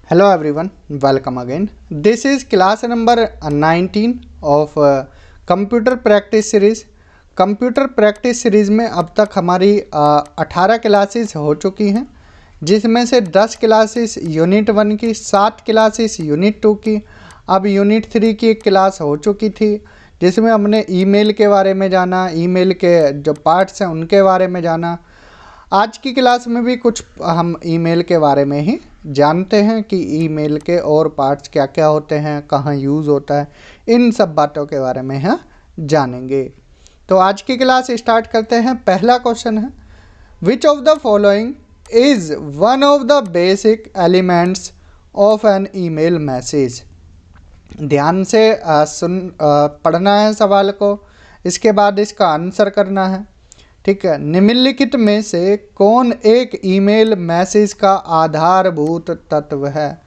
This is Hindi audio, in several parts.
Hello everyone, welcome again. This is class number 19 of computer practice series. Computer practice series में अब तक हमारी 18 क्लासेस हो चुकी हैं, जिसमें से 10 क्लासेस यूनिट 1 की, 7 क्लासेस यूनिट 2 की। अब यूनिट 3 की एक क्लास हो चुकी थी, जिसमें हमने ईमेल के बारे में जाना, ईमेल के जो पार्ट्स हैं उनके बारे में जाना। आज की क्लास में भी कुछ हम ईमेल के बारे में ही जानते हैं कि ईमेल के और पार्ट्स क्या क्या होते हैं, कहाँ यूज़ होता है, इन सब बातों के बारे में हम जानेंगे। तो आज की क्लास स्टार्ट करते हैं। पहला क्वेश्चन है, which of the following is one of the basic elements of an email message. ध्यान से पढ़ना है सवाल को, इसके बाद इसका आंसर करना है। ठीक है, निम्नलिखित में से कौन एक ईमेल मैसेज का आधारभूत तत्व है।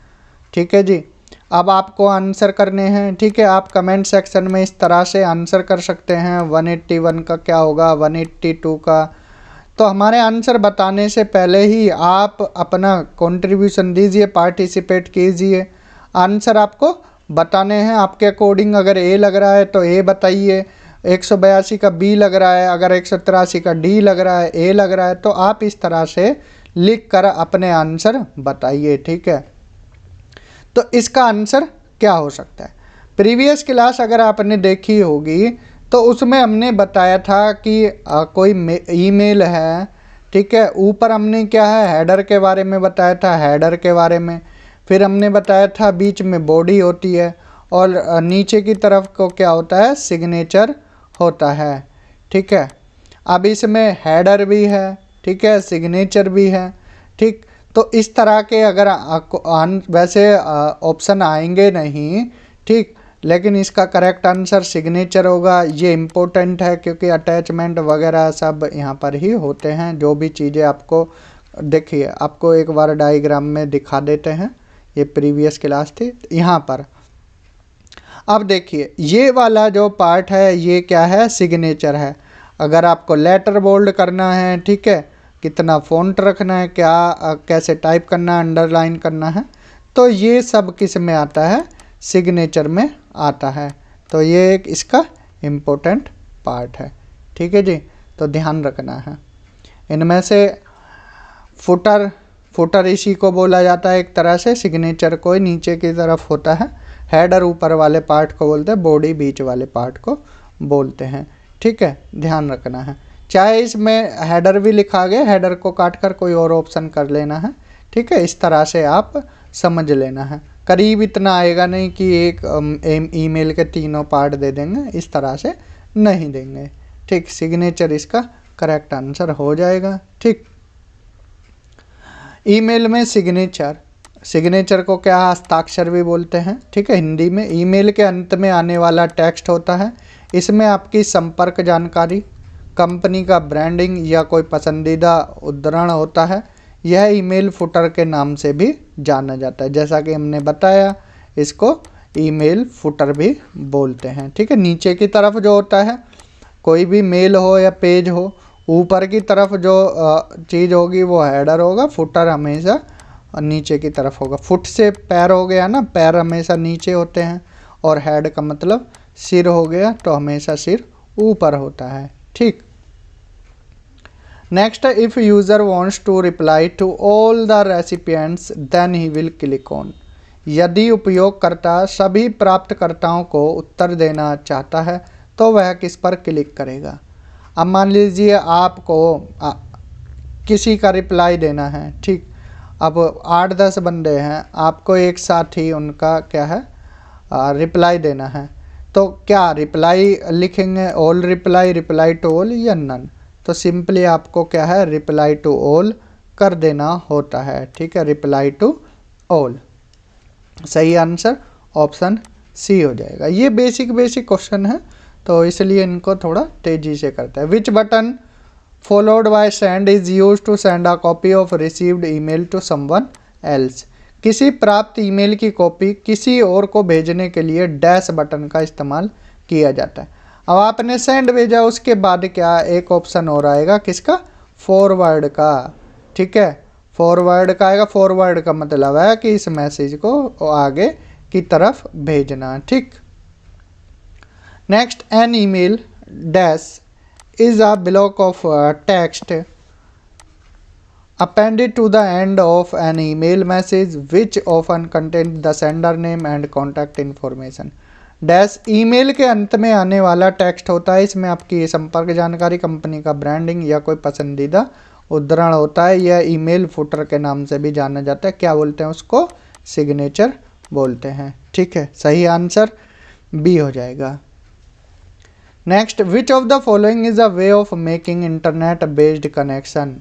ठीक है जी, अब आपको आंसर करने हैं। ठीक है, आप कमेंट सेक्शन में इस तरह से आंसर कर सकते हैं। 181 का क्या होगा, 182 का। तो हमारे आंसर बताने से पहले ही आप अपना कंट्रीब्यूशन दीजिए, पार्टिसिपेट कीजिए। आंसर आपको बताने हैं आपके अकॉर्डिंग। अगर ए लग रहा है तो ए बताइए, 182 का बी लग रहा है, अगर 183 का डी लग रहा है, ए लग रहा है, तो आप इस तरह से लिख कर अपने आंसर बताइए। ठीक है, तो इसका आंसर क्या हो सकता है। प्रीवियस क्लास अगर आपने देखी होगी तो उसमें हमने बताया था कि कोई ईमेल है। ठीक है, ऊपर हमने क्या है, हेडर के बारे में बताया था, हेडर के बारे में। फिर हमने बताया था बीच में बॉडी होती है और नीचे की तरफ को क्या होता है, सिग्नेचर होता है। ठीक है, अब इसमें हेडर भी है, ठीक है, सिग्नेचर भी है। ठीक, तो इस तरह के अगर वैसे ऑप्शन आएंगे नहीं, ठीक, लेकिन इसका करेक्ट आंसर सिग्नेचर होगा। ये इम्पोर्टेंट है क्योंकि अटैचमेंट वगैरह सब यहाँ पर ही होते हैं। जो भी चीज़ें आपको देखिए, आपको एक बार डायग्राम में दिखा देते हैं। ये प्रीवियस क्लास थी यहाँ पर। अब देखिए, ये वाला जो पार्ट है ये क्या है, सिग्नेचर है। अगर आपको लेटर बोल्ड करना है, ठीक है, कितना फ़ॉन्ट रखना है, क्या कैसे टाइप करना है, अंडरलाइन करना है, तो ये सब किस में आता है, सिग्नेचर में आता है। तो ये एक इसका इम्पोर्टेंट पार्ट है। ठीक है जी, तो ध्यान रखना है। इनमें से फुटर इसी को बोला जाता है एक तरह से। सिग्नेचर को नीचे की तरफ होता है, हेडर ऊपर वाले पार्ट को बोलते हैं, बॉडी बीच वाले पार्ट को बोलते हैं। ठीक है, ध्यान रखना है। चाहे इसमें हेडर भी लिखा गया, हेडर को काट कर कोई और ऑप्शन कर लेना है। ठीक है, इस तरह से आप समझ लेना है। करीब इतना आएगा नहीं कि एक ईमेल के तीनों पार्ट दे देंगे, इस तरह से नहीं देंगे। ठीक, सिग्नेचर इसका करेक्ट आंसर हो जाएगा। ठीक, ईमेल में सिग्नेचर को क्या, हस्ताक्षर भी बोलते हैं। ठीक है, हिंदी में। ईमेल के अंत में आने वाला टेक्स्ट होता है। इसमें आपकी संपर्क जानकारी, कंपनी का ब्रांडिंग या कोई पसंदीदा उद्धरण होता है। यह ईमेल फुटर के नाम से भी जाना जाता है। जैसा कि हमने बताया, इसको ईमेल फुटर भी बोलते हैं। ठीक है, नीचे की तरफ जो होता है, कोई भी मेल हो या पेज हो, ऊपर की तरफ जो चीज़ होगी वो हेडर होगा, फुटर हमेशा नीचे की तरफ होगा। फुट से पैर हो गया ना, पैर हमेशा नीचे होते हैं, और हेड का मतलब सिर हो गया, तो हमेशा सिर ऊपर होता है। ठीक, next, if user wants to reply to all the recipients then he will click on. यदि उपयोगकर्ता सभी प्राप्तकर्ताओं को उत्तर देना चाहता है तो वह किस पर क्लिक करेगा। अब मान लीजिए आपको किसी का रिप्लाई देना है। ठीक, अब 8-10 बंदे हैं, आपको एक साथ ही उनका क्या है, रिप्लाई देना है। तो क्या रिप्लाई लिखेंगे, all reply, reply to all या नन। तो सिंपली आपको क्या है, रिप्लाई टू ऑल कर देना होता है। ठीक है, रिप्लाई टू ऑल। सही आंसर ऑप्शन सी हो जाएगा। ये बेसिक क्वेश्चन है, तो इसलिए इनको थोड़ा तेजी से करता है। Which button followed by send is use to send a copy of received email to someone else. किसी प्राप्त ईमेल की कॉपी किसी और को भेजने के लिए डैश बटन का इस्तेमाल किया जाता है। अब आपने सेंड भेजा, उसके बाद क्या एक ऑप्शन और आएगा, किसका, फॉरवर्ड का। ठीक है, फॉरवर्ड का आएगा। फॉरवर्ड का मतलब है कि इस मैसेज को आगे की तरफ भेजना, ठीक। Next, an email dash is a block of text appended to the end of an email message which often contains the sender name and contact information। Dash email के अंत में आने वाला टेक्स्ट होता है, इसमें आपकी संपर्क जानकारी, कंपनी का ब्रांडिंग या कोई पसंदीदा उद्धरण होता है। यह ईमेल फुटर के नाम से भी जाना जाता है। क्या बोलते हैं उसको? सिग्नेचर बोलते हैं, ठीक है। सही आंसर बी हो जाएगा। Next, which of the following is a way of making internet based connection.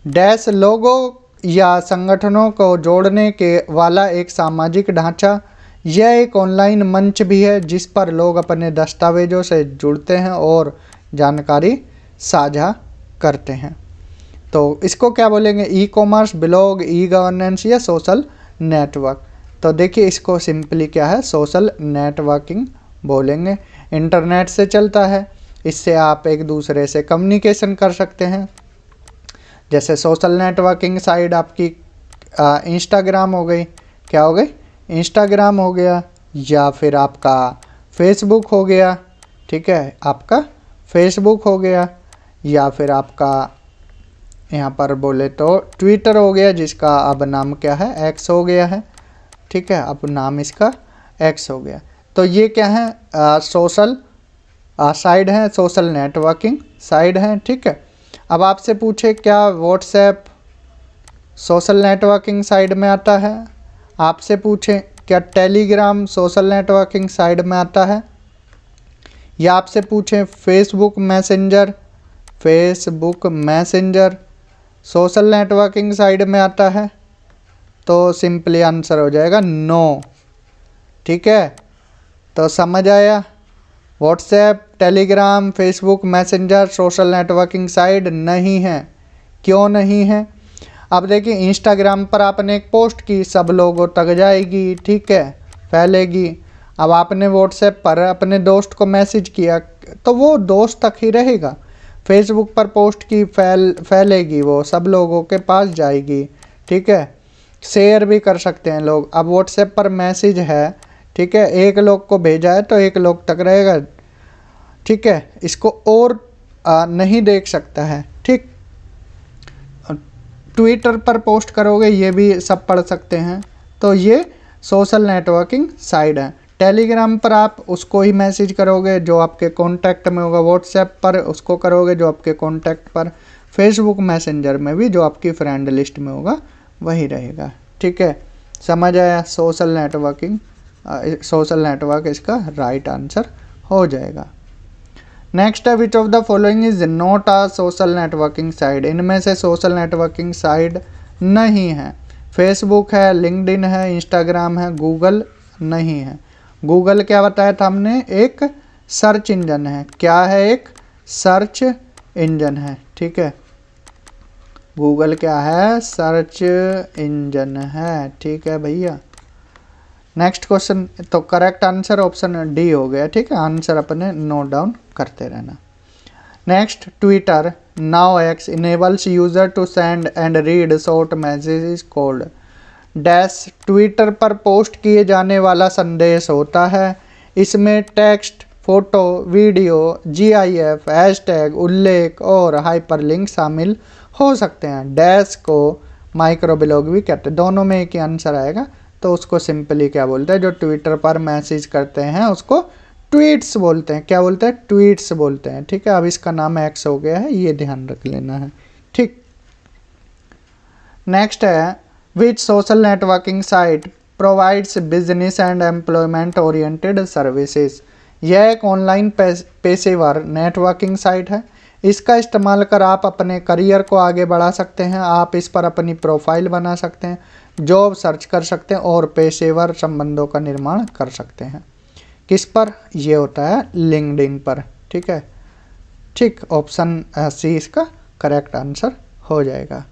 Dash लोगों या संगठनों को जोड़ने के वाला एक सामाजिक ढांचा। यह एक ऑनलाइन मंच भी है जिस पर लोग अपने दस्तावेजों से जुड़ते हैं और जानकारी साझा करते हैं। तो इसको क्या बोलेंगे? E commerce, blog, e governance या सोशल नेटवर्क। तो देखिए इसको सिंपली क्या है, सोशल नेटवर्किंग बोलेंगे। इंटरनेट से चलता है, इससे आप एक दूसरे से कम्युनिकेशन कर सकते हैं। जैसे सोशल नेटवर्किंग साइट आपकी इंस्टाग्राम हो गई, क्या हो गई? इंस्टाग्राम हो गया, या फिर आपका फेसबुक हो गया, ठीक है, आपका फेसबुक हो गया, या फिर आपका यहाँ पर बोले तो ट्विटर हो गया, जिसका अब नाम क्या है? एक्स हो गया है, ठीक है, अब नाम इसका एक्स हो गया। तो ये क्या है? सोशल साइड है, सोशल नेटवर्किंग साइड है, ठीक है। अब आपसे पूछे क्या व्हाट्सएप सोशल नेटवर्किंग साइड में आता है? आपसे पूछे क्या टेलीग्राम सोशल नेटवर्किंग साइड में आता है? या आपसे पूछे Facebook messenger social networking side में आता है? तो सिंपली आंसर हो जाएगा नो, ठीक है। तो समझ आया, WhatsApp, Telegram, Facebook messenger social networking site नहीं है। क्यों नहीं है? अब देखिए इंस्टाग्राम पर आपने एक पोस्ट की, सब लोगों तक जाएगी, ठीक है, फैलेगी। अब आपने व्हाट्सएप पर अपने दोस्त को मैसेज किया तो वो दोस्त तक ही रहेगा। फेसबुक पर पोस्ट की, फैलेगी, वो सब लोगों के पास जाएगी, ठीक है, शेयर भी कर सकते हैं लोग। अब व्हाट्सएप पर मैसेज है, ठीक है, एक लोग को भेजा है तो एक लोग तक रहेगा, ठीक है, इसको और नहीं देख सकता है, ठीक। ट्विटर पर पोस्ट करोगे ये भी सब पढ़ सकते हैं, तो ये सोशल नेटवर्किंग साइट है। टेलीग्राम पर आप उसको ही मैसेज करोगे जो आपके कॉन्टैक्ट में होगा, व्हाट्सएप पर उसको करोगे जो आपके कॉन्टैक्ट पर, फेसबुक मैसेंजर में भी जो आपकी फ्रेंड लिस्ट में होगा वही रहेगा, ठीक है। समझ आया? सोशल नेटवर्क इसका राइट आंसर हो जाएगा। नेक्स्ट है, which of the following is not a social networking site. इनमें से सोशल नेटवर्किंग साइट नहीं है। फेसबुक है, लिंक्डइन है, इंस्टाग्राम है, गूगल नहीं है। गूगल क्या बताया था हमने? एक सर्च इंजन है। क्या है? एक सर्च इंजन है, ठीक है। गूगल क्या है? सर्च इंजन है, ठीक है भैया। नेक्स्ट क्वेश्चन, तो करेक्ट आंसर ऑप्शन डी हो गया, ठीक है। आंसर अपने नोट डाउन करते रहना। Next, Twitter now X enables user to send and read short messages called dash. Twitter पर पोस्ट किए जाने वाला संदेश होता है। इसमें text, photo, video, GIF, hashtag, उल्लेख और हाइपरलिंक शामिल हो सकते हैं। डैश को माइक्रोब्लॉग भी कहते हैं। दोनों में एक ही आंसर आएगा, तो उसको सिंपली क्या बोलते हैं? जो ट्विटर पर मैसेज करते हैं उसको ट्वीट्स बोलते हैं। क्या बोलते हैं? ट्वीट्स बोलते हैं, ठीक है। अब इसका नाम एक्स हो गया है, ये ध्यान रख लेना है, ठीक। नेक्स्ट है, which social networking site provides business and employment oriented services. यह एक ऑनलाइन पेशेवर नेटवर्किंग साइट है। इसका इस्तेमाल कर आप अपने करियर को आगे बढ़ा सकते हैं। आप इस पर अपनी प्रोफाइल बना सकते हैं, जॉब सर्च कर सकते हैं और पेशेवर संबंधों का निर्माण कर सकते हैं। किस पर? ये होता है लिंक्डइन पर, ठीक है, ठीक। ऑप्शन सी इसका करेक्ट आंसर हो जाएगा।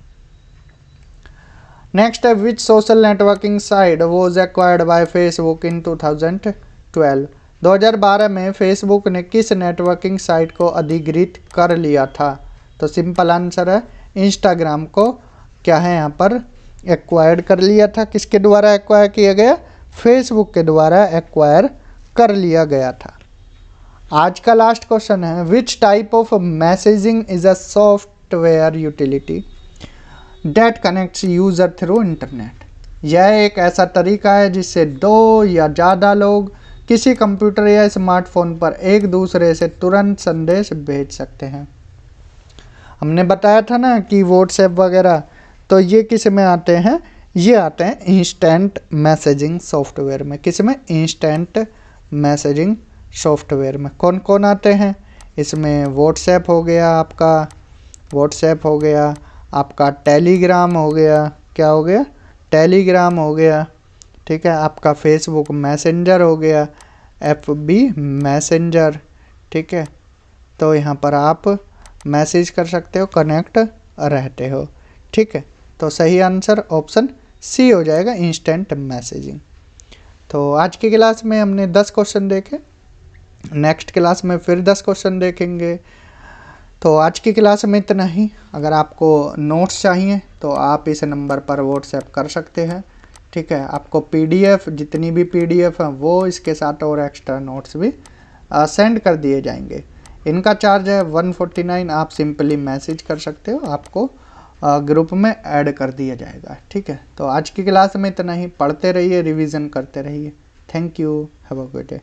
नेक्स्ट है, which social networking site was acquired by Facebook in 2012। 2012 में फेसबुक ने किस नेटवर्किंग साइट को अधिग्रहित कर लिया था? तो सिंपल आंसर है इंस्टाग्राम को क्या है यहाँ पर, एक्वायर्ड कर लिया था। किसके द्वारा एक्वायर किया गया, फेसबुक के द्वारा एक्वायर कर लिया गया था। आज का लास्ट क्वेश्चन है, which type of messaging is a software utility that connects user through internet. यह एक ऐसा तरीका है जिससे दो या ज़्यादा लोग किसी कंप्यूटर या स्मार्टफोन पर एक दूसरे से तुरंत संदेश भेज सकते हैं। हमने बताया था ना कि व्हाट्सएप वगैरह, तो ये किस में आते हैं, ये आते हैं इंस्टेंट मैसेजिंग सॉफ्टवेयर में। किस में, इंस्टेंट मैसेजिंग सॉफ्टवेयर में। कौन कौन आते हैं इसमें, व्हाट्सएप हो गया आपका, व्हाट्सएप हो गया आपका, टेलीग्राम हो गया, क्या हो गया, टेलीग्राम हो गया, ठीक है, आपका फेसबुक मैसेंजर हो गया, FB मैसेंजर, ठीक है। तो यहाँ पर आप मैसेज कर सकते हो, कनेक्ट रहते हो, ठीक है। तो सही आंसर ऑप्शन सी हो जाएगा, इंस्टेंट मैसेजिंग। तो आज की क्लास में हमने 10 क्वेश्चन देखे, नेक्स्ट क्लास में फिर 10 क्वेश्चन देखेंगे। तो आज की क्लास में इतना ही। अगर आपको नोट्स चाहिए तो आप इस नंबर पर व्हाट्सएप कर सकते हैं, ठीक है। आपको PDF, जितनी भी PDF हैं वो इसके साथ और एक्स्ट्रा नोट्स भी सेंड कर दिए जाएंगे। इनका चार्ज है 149। आप सिंपली मैसेज कर सकते हो, आपको ग्रुप में ऐड कर दिया जाएगा, ठीक है। तो आज की क्लास में इतना ही। पढ़ते रहिए, रिवीजन करते रहिए। Thank you, have a good day.